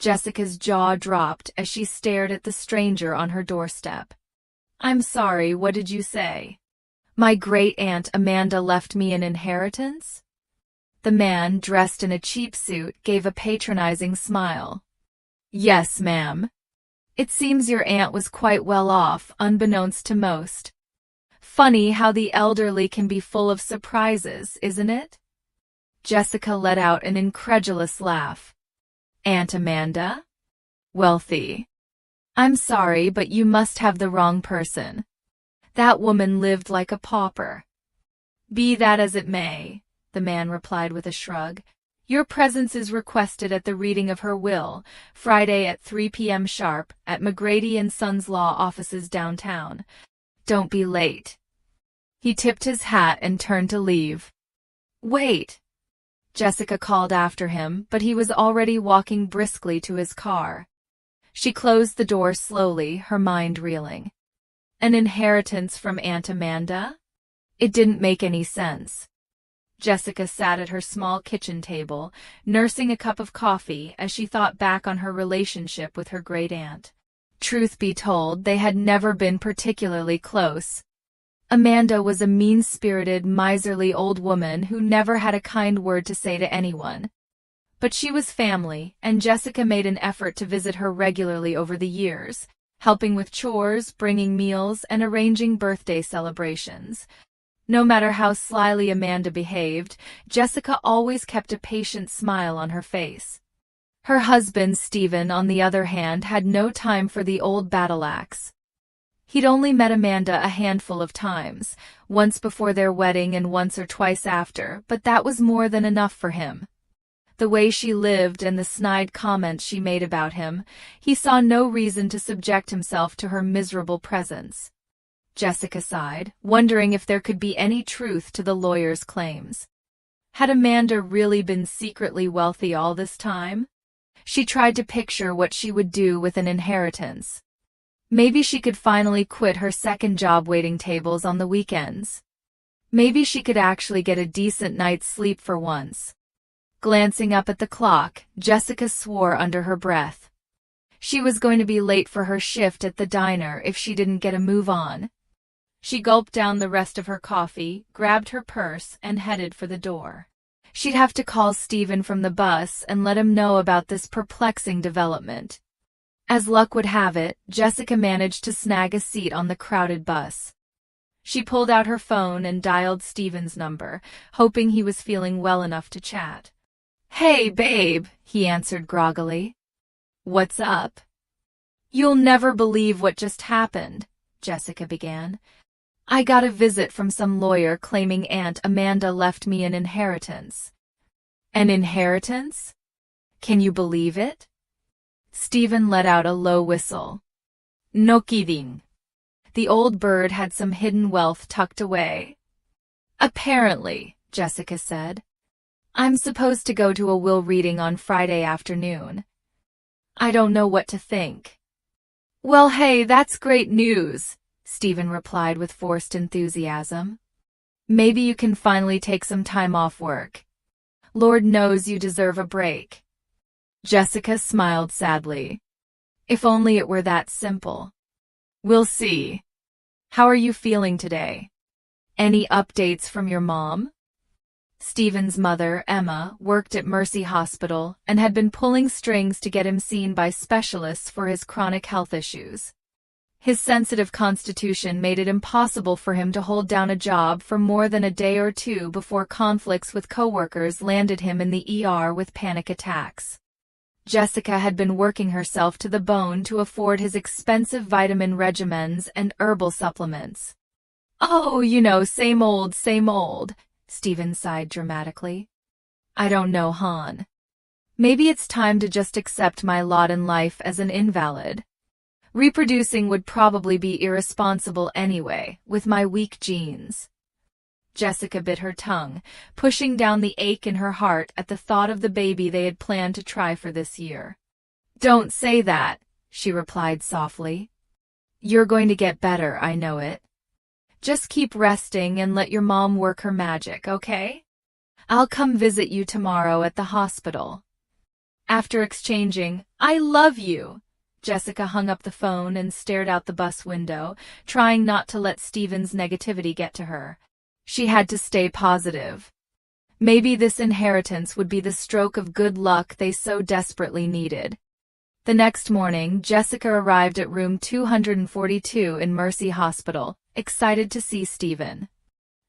Jessica's jaw dropped as she stared at the stranger on her doorstep. "I'm sorry, what did you say?" "My great-aunt Amanda left me an inheritance?" The man, dressed in a cheap suit, gave a patronizing smile. "Yes, ma'am. It seems your aunt was quite well off, unbeknownst to most. Funny how the elderly can be full of surprises, isn't it?" Jessica let out an incredulous laugh. "Aunt Amanda? Wealthy? I'm sorry, but you must have the wrong person. That woman lived like a pauper." "Be that as it may," the man replied with a shrug, "your presence is requested at the reading of her will, Friday at 3 p.m. sharp, at McGrady & Sons Law Offices downtown. Don't be late." He tipped his hat and turned to leave. "Wait!" Jessica called after him, but he was already walking briskly to his car. She closed the door slowly, her mind reeling. An inheritance from Aunt Amanda? It didn't make any sense. Jessica sat at her small kitchen table, nursing a cup of coffee as she thought back on her relationship with her great-aunt. Truth be told, they had never been particularly close. Amanda was a mean-spirited, miserly old woman who never had a kind word to say to anyone. But she was family, and Jessica made an effort to visit her regularly over the years, helping with chores, bringing meals, and arranging birthday celebrations. No matter how slyly Amanda behaved, Jessica always kept a patient smile on her face. Her husband, Stephen, on the other hand, had no time for the old battle-axe. He'd only met Amanda a handful of times, once before their wedding and once or twice after, but that was more than enough for him. The way she lived and the snide comments she made about him, he saw no reason to subject himself to her miserable presence. Jessica sighed, wondering if there could be any truth to the lawyer's claims. Had Amanda really been secretly wealthy all this time? She tried to picture what she would do with an inheritance. Maybe she could finally quit her second job waiting tables on the weekends. Maybe she could actually get a decent night's sleep for once. Glancing up at the clock, Jessica swore under her breath. She was going to be late for her shift at the diner if she didn't get a move on. She gulped down the rest of her coffee, grabbed her purse, and headed for the door. She'd have to call Stephen from the bus and let him know about this perplexing development. As luck would have it, Jessica managed to snag a seat on the crowded bus. She pulled out her phone and dialed Stephen's number, hoping he was feeling well enough to chat. "Hey, babe," he answered groggily. "What's up?" "You'll never believe what just happened," Jessica began. "I got a visit from some lawyer claiming Aunt Amanda left me an inheritance." "An inheritance? Can you believe it?" Stephen let out a low whistle. "No kidding. The old bird had some hidden wealth tucked away." "Apparently," Jessica said. "I'm supposed to go to a will reading on Friday afternoon. I don't know what to think." "Well, hey, that's great news," Stephen replied with forced enthusiasm. "Maybe you can finally take some time off work. Lord knows you deserve a break." Jessica smiled sadly. If only it were that simple. "We'll see. How are you feeling today? Any updates from your mom?" Stephen's mother, Emma, worked at Mercy Hospital and had been pulling strings to get him seen by specialists for his chronic health issues. His sensitive constitution made it impossible for him to hold down a job for more than a day or two before conflicts with coworkers landed him in the ER with panic attacks. Jessica had been working herself to the bone to afford his expensive vitamin regimens and herbal supplements. "Oh, same old, Stephen sighed dramatically. "I don't know, hon. Maybe it's time to just accept my lot in life as an invalid. Reproducing would probably be irresponsible anyway, with my weak genes." Jessica bit her tongue, pushing down the ache in her heart at the thought of the baby they had planned to try for this year. "Don't say that," she replied softly. "You're going to get better, I know it. Just keep resting and let your mom work her magic, okay? I'll come visit you tomorrow at the hospital." After exchanging, "I love you," Jessica hung up the phone and stared out the bus window, trying not to let Stephen's negativity get to her. She had to stay positive. Maybe this inheritance would be the stroke of good luck they so desperately needed. The next morning, Jessica arrived at room 242 in Mercy Hospital, excited to see Stephen.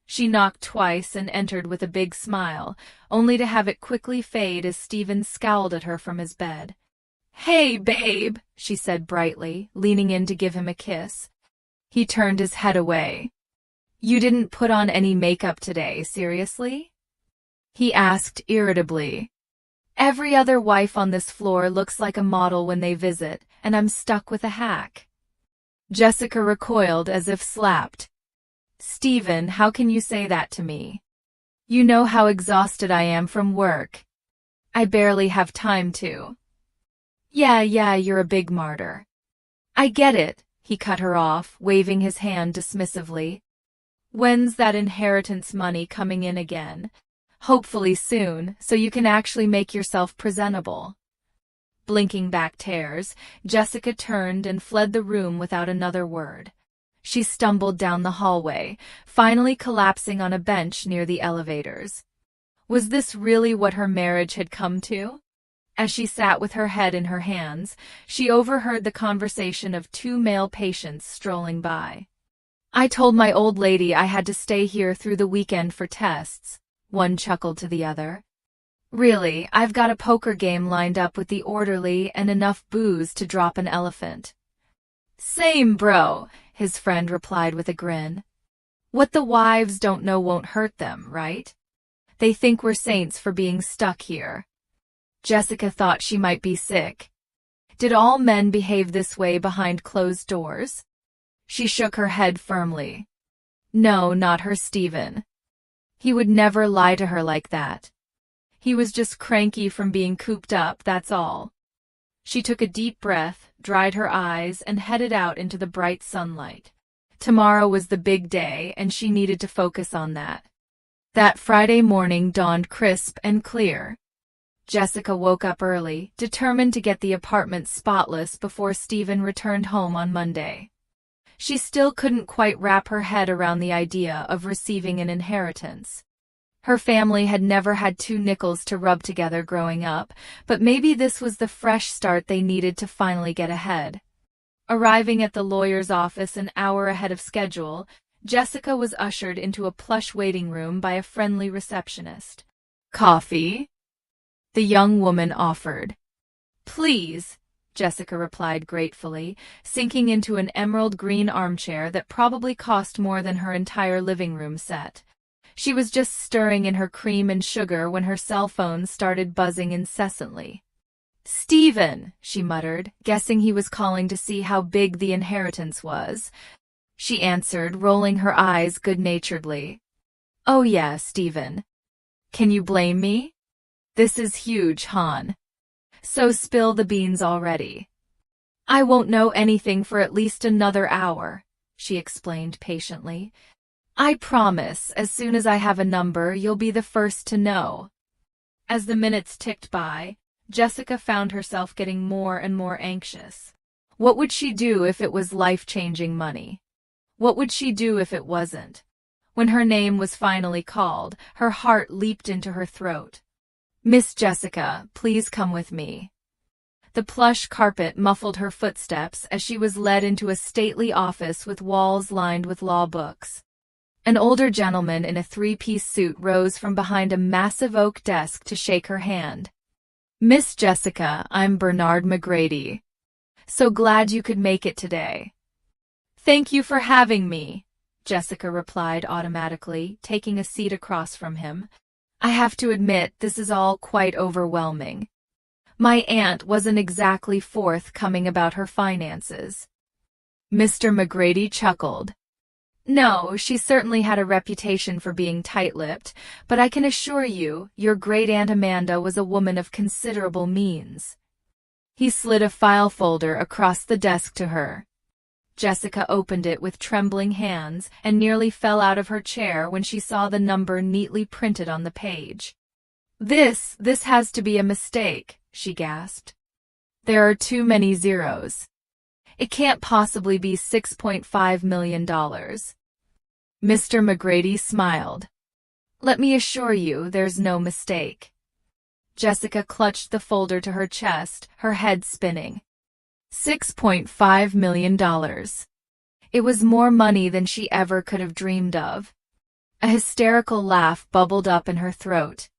She knocked twice and entered with a big smile, only to have it quickly fade as Stephen scowled at her from his bed. "Hey, babe," she said brightly, leaning in to give him a kiss. He turned his head away. "You didn't put on any makeup today, seriously?" he asked irritably. "Every other wife on this floor looks like a model when they visit, and I'm stuck with a hack." Jessica recoiled as if slapped. "Stephen, how can you say that to me? You know how exhausted I am from work. I barely have time to." Yeah, you're a big martyr." "I get it," he cut her off, waving his hand dismissively. "When's that inheritance money coming in again? Hopefully soon, so you can actually make yourself presentable." Blinking back tears, Jessica turned and fled the room without another word. She stumbled down the hallway, finally collapsing on a bench near the elevators. Was this really what her marriage had come to? As she sat with her head in her hands, she overheard the conversation of two male patients strolling by. "I told my old lady I had to stay here through the weekend for tests," one chuckled to the other. "Really, I've got a poker game lined up with the orderly and enough booze to drop an elephant." "Same, bro," his friend replied with a grin. "What the wives don't know won't hurt them, right? They think we're saints for being stuck here." Jessica thought she might be sick. Did all men behave this way behind closed doors? She shook her head firmly. No, not her Stephen. He would never lie to her like that. He was just cranky from being cooped up, that's all. She took a deep breath, dried her eyes, and headed out into the bright sunlight. Tomorrow was the big day, and she needed to focus on that. That Friday morning dawned crisp and clear. Jessica woke up early, determined to get the apartment spotless before Stephen returned home on Monday. She still couldn't quite wrap her head around the idea of receiving an inheritance. Her family had never had 2 nickels to rub together growing up, but maybe this was the fresh start they needed to finally get ahead. Arriving at the lawyer's office an hour ahead of schedule, Jessica was ushered into a plush waiting room by a friendly receptionist. "Coffee?" the young woman offered. "Please," Jessica replied gratefully, sinking into an emerald green armchair that probably cost more than her entire living room set. She was just stirring in her cream and sugar when her cell phone started buzzing incessantly. "Stephen," she muttered, guessing he was calling to see how big the inheritance was. She answered, rolling her eyes good-naturedly. "Oh yeah, Stephen. Can you blame me? This is huge, hon. So spill the beans already." "I won't know anything for at least another hour," she explained patiently. "I promise, as soon as I have a number, you'll be the first to know." As the minutes ticked by, Jessica found herself getting more and more anxious. What would she do if it was life-changing money? What would she do if it wasn't? When her name was finally called, her heart leaped into her throat. "Miss Jessica, please come with me." The plush carpet muffled her footsteps as she was led into a stately office with walls lined with law books. An older gentleman in a 3-piece suit rose from behind a massive oak desk to shake her hand. "Miss Jessica, I'm Bernard McGrady. So glad you could make it today." "Thank you for having me," Jessica replied automatically, taking a seat across from him. "I have to admit, this is all quite overwhelming. My aunt wasn't exactly forthcoming about her finances." Mr. McGrady chuckled. "No, she certainly had a reputation for being tight-lipped, but I can assure you, your great-aunt Amanda was a woman of considerable means." He slid a file folder across the desk to her. Jessica opened it with trembling hands and nearly fell out of her chair when she saw the number neatly printed on the page. This has to be a mistake," she gasped. There are too many zeros. It can't possibly be $6.5 million. Mr. McGrady smiled. Let me assure you there's no mistake. Jessica clutched the folder to her chest, her head spinning. $6.5 million. It was more money than she ever could have dreamed of. A hysterical laugh bubbled up in her throat.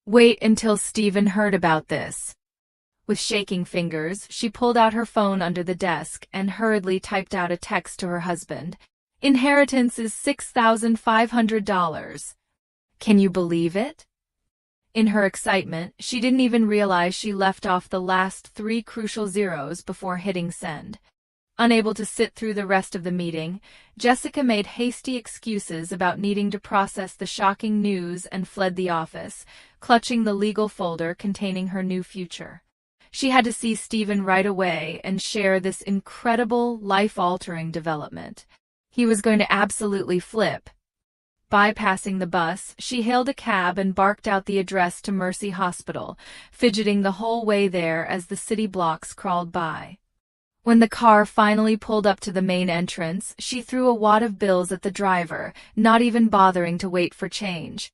Wait until Stephen heard about this. With shaking fingers, she pulled out her phone under the desk and hurriedly typed out a text to her husband. Inheritance is $6,500. Can you believe it? In her excitement, she didn't even realize she left off the last 3 crucial zeros before hitting send. Unable to sit through the rest of the meeting, Jessica made hasty excuses about needing to process the shocking news and fled the office, clutching the legal folder containing her new future. She had to see Stephen right away and share this incredible, life-altering development. He was going to absolutely flip. Bypassing the bus, she hailed a cab and barked out the address to Mercy Hospital, fidgeting the whole way there as the city blocks crawled by. When the car finally pulled up to the main entrance, she threw a wad of bills at the driver, not even bothering to wait for change.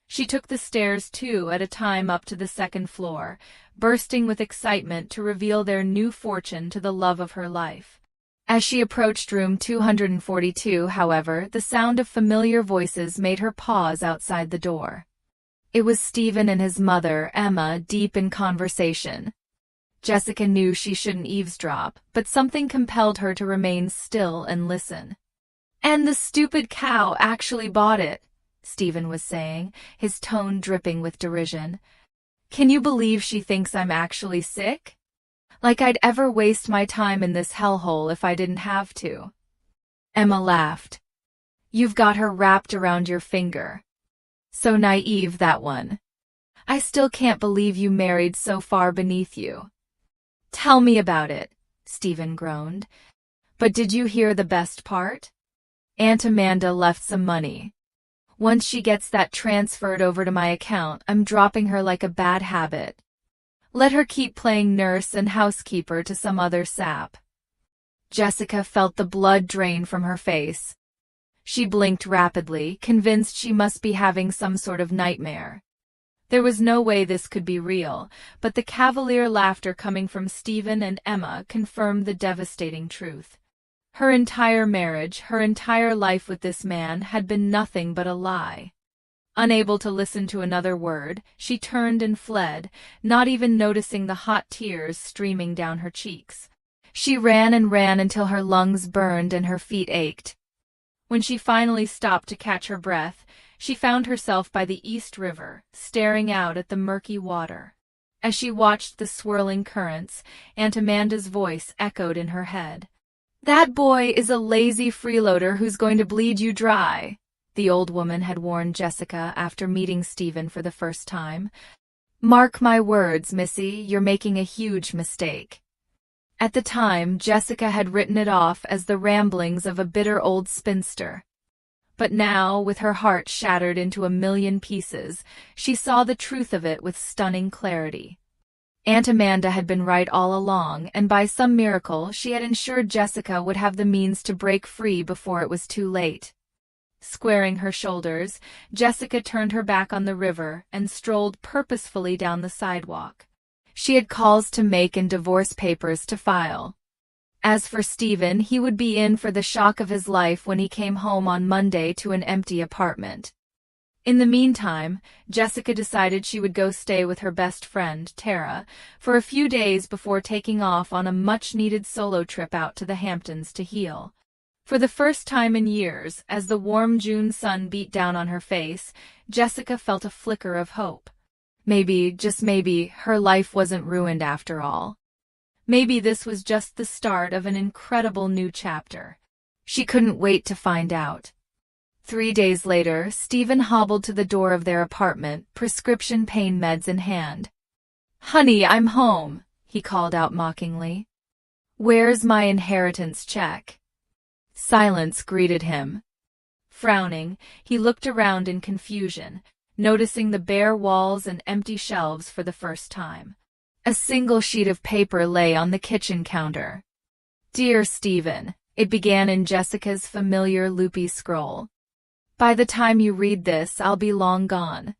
She took the stairs 2 at a time up to the 2nd floor, bursting with excitement to reveal their new fortune to the love of her life. As she approached room 242, however, the sound of familiar voices made her pause outside the door. It was Stephen and his mother, Emma, deep in conversation. Jessica knew she shouldn't eavesdrop, but something compelled her to remain still and listen. And the stupid cow actually bought it, Stephen was saying, his tone dripping with derision. Can you believe she thinks I'm actually sick? Like I'd ever waste my time in this hellhole if I didn't have to. Emma laughed. You've got her wrapped around your finger. So naive, that one. I still can't believe you married so far beneath you. Tell me about it, Stephen groaned. But did you hear the best part? Aunt Amanda left some money. Once she gets that transferred over to my account, I'm dropping her like a bad habit. Let her keep playing nurse and housekeeper to some other sap. Jessica felt the blood drain from her face. She blinked rapidly, convinced she must be having some sort of nightmare. There was no way this could be real, but the cavalier laughter coming from Stephen and Emma confirmed the devastating truth. Her entire marriage, her entire life with this man had been nothing but a lie. Unable to listen to another word, she turned and fled, not even noticing the hot tears streaming down her cheeks. She ran and ran until her lungs burned and her feet ached. When she finally stopped to catch her breath, she found herself by the East River, staring out at the murky water. As she watched the swirling currents, Aunt Amanda's voice echoed in her head. That boy is a lazy freeloader who's going to bleed you dry, the old woman had warned Jessica after meeting Stephen for the first time. Mark my words, Missy, you're making a huge mistake. At the time, Jessica had written it off as the ramblings of a bitter old spinster. But now, with her heart shattered into a million pieces, she saw the truth of it with stunning clarity. Aunt Amanda had been right all along, and by some miracle she had ensured Jessica would have the means to break free before it was too late. Squaring her shoulders, Jessica turned her back on the river and strolled purposefully down the sidewalk. She had calls to make and divorce papers to file. As for Stephen, he would be in for the shock of his life when he came home on Monday to an empty apartment. In the meantime, Jessica decided she would go stay with her best friend, Tara, for a few days before taking off on a much-needed solo trip out to the Hamptons to heal. For the first time in years, as the warm June sun beat down on her face, Jessica felt a flicker of hope. Maybe, just maybe, her life wasn't ruined after all. Maybe this was just the start of an incredible new chapter. She couldn't wait to find out. 3 days later, Stephen hobbled to the door of their apartment, prescription pain meds in hand. "Honey, I'm home," he called out mockingly. "Where's my inheritance check?" Silence greeted him. Frowning, he looked around in confusion, noticing the bare walls and empty shelves for the first time. A single sheet of paper lay on the kitchen counter. "Dear Stephen," it began in Jessica's familiar loopy scroll. "By the time you read this, I'll be long gone.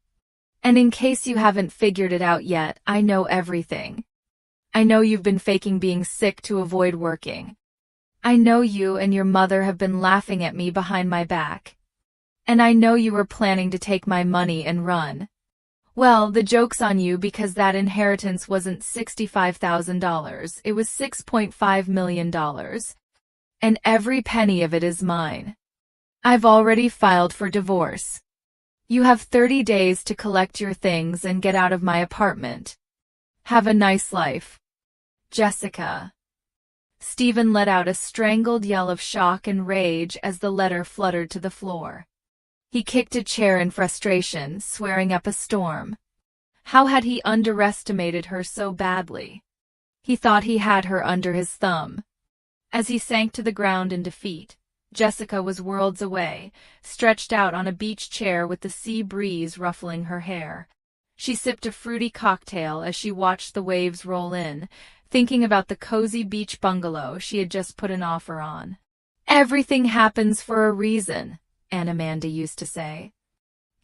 And in case you haven't figured it out yet, I know everything. I know you've been faking being sick to avoid working. I know you and your mother have been laughing at me behind my back. And I know you were planning to take my money and run. Well, the joke's on you because that inheritance wasn't $65,000, it was $6.5 million. And every penny of it is mine. I've already filed for divorce. You have 30 days to collect your things and get out of my apartment. Have a nice life. Jessica." Stephen let out a strangled yell of shock and rage as the letter fluttered to the floor. He kicked a chair in frustration, swearing up a storm. How had he underestimated her so badly? He thought he had her under his thumb. As he sank to the ground in defeat, Jessica was worlds away, stretched out on a beach chair with the sea breeze ruffling her hair. She sipped a fruity cocktail as she watched the waves roll in, thinking about the cozy beach bungalow she had just put an offer on. "Everything happens for a reason," Aunt Amanda used to say.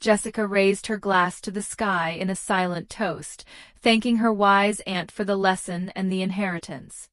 Jessica raised her glass to the sky in a silent toast, thanking her wise aunt for the lesson and the inheritance.